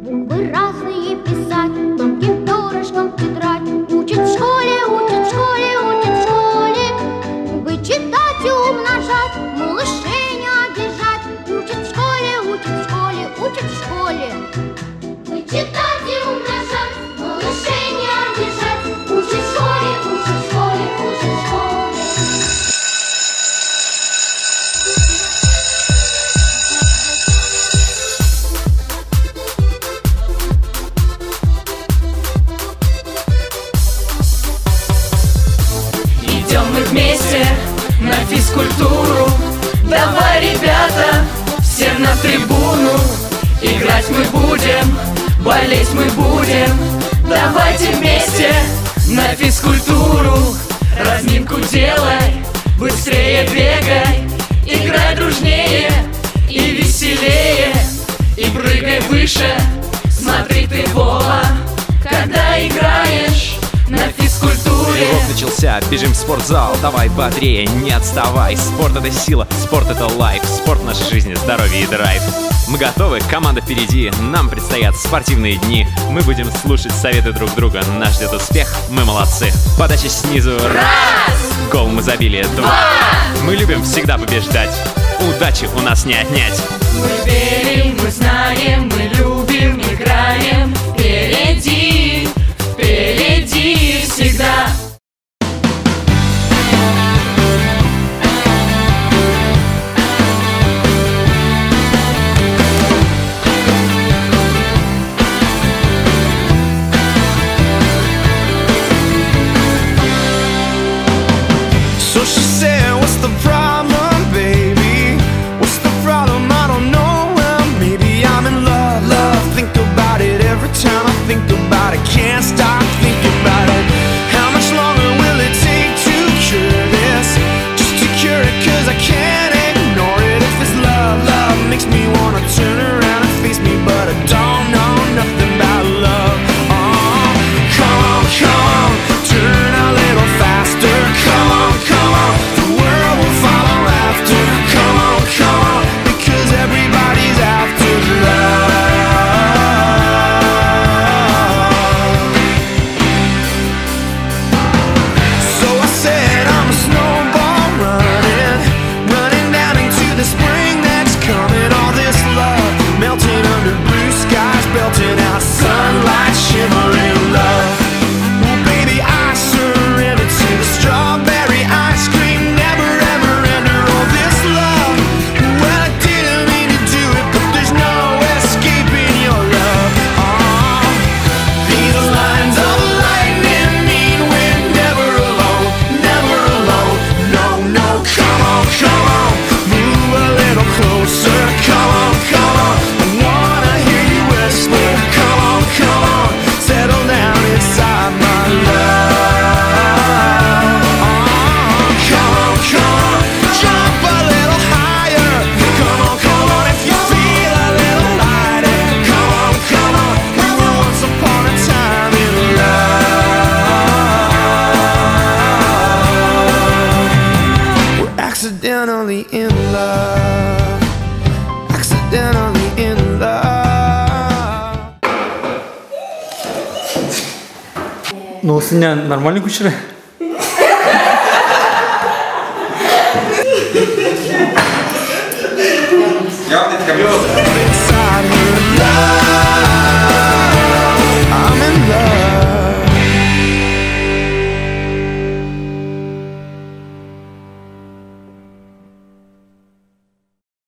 Буквы разные писать, тонким перышком тетрадь. Учат в школе, учат в школе, учат в школе. Вычитать и умножать, малышей не обижать. Учат в школе, учат в школе, учат в школе. Вычитать и умножать, малышей не обижать. Учат в школе, учат в школе, учат в школе. Идем мы вместе на физкультуру. Давай, ребята, все на трибуну. Играть мы будем, болеть мы будем. Давайте вместе на физкультуру. Разминку делай, быстрее бегай. Играй дружнее и веселее. И прыгай выше, смотри ты, Вова, когда играешь на физкультуре. Урок начался, бежим в спортзал. Давай бодрее, не отставай. Спорт — это сила, спорт — это лайф. Спорт — наша жизнь, здоровье и драйв. Мы готовы, команда впереди. Нам предстоят спортивные дни. Мы будем слушать советы друг друга. Нас ждет успех, мы молодцы. Подача снизу — раз. Гол мы забили — два. Мы любим всегда побеждать. Удачи у нас не отнять. Мы верим, мы знаем, мы любим, играем. Впереди, впереди всегда. So she said, what's the problem, baby? What's the problem? I don't know. Well, maybe I'm in love, love. Think about it every time I think about it. Can't stop thinking about it. How much longer will it take to cure this? Just to cure it, cause I can't ignore it. If it's love, love makes me wanna turn around and face me, but I don't know nothing about love. Oh, come on, turn a little faster. Come on, the world will follow after. Come on, because everybody's after love. So I said I'm a snowball running down into the spring that's coming. All this love melting under blue skies, belting out sunlight, shimmering love. Well, baby, I surrender to the strawberry ice cream, never ever ender all this love. Well, I didn't mean to do it, but there's no escaping your love. Oh, these lines of lightning mean we're never alone, never alone. No, no, come on, move a little closer. Come on, I wanna hear you whisper. Come on, settle down inside my love. Oh, come on, jump a little higher. Come on, if you feel a little lighter. Come on, we were once upon a time in love. We're accidentally in love. Accidentally in love. Ну, Сеня, нормальный кучера? Явно это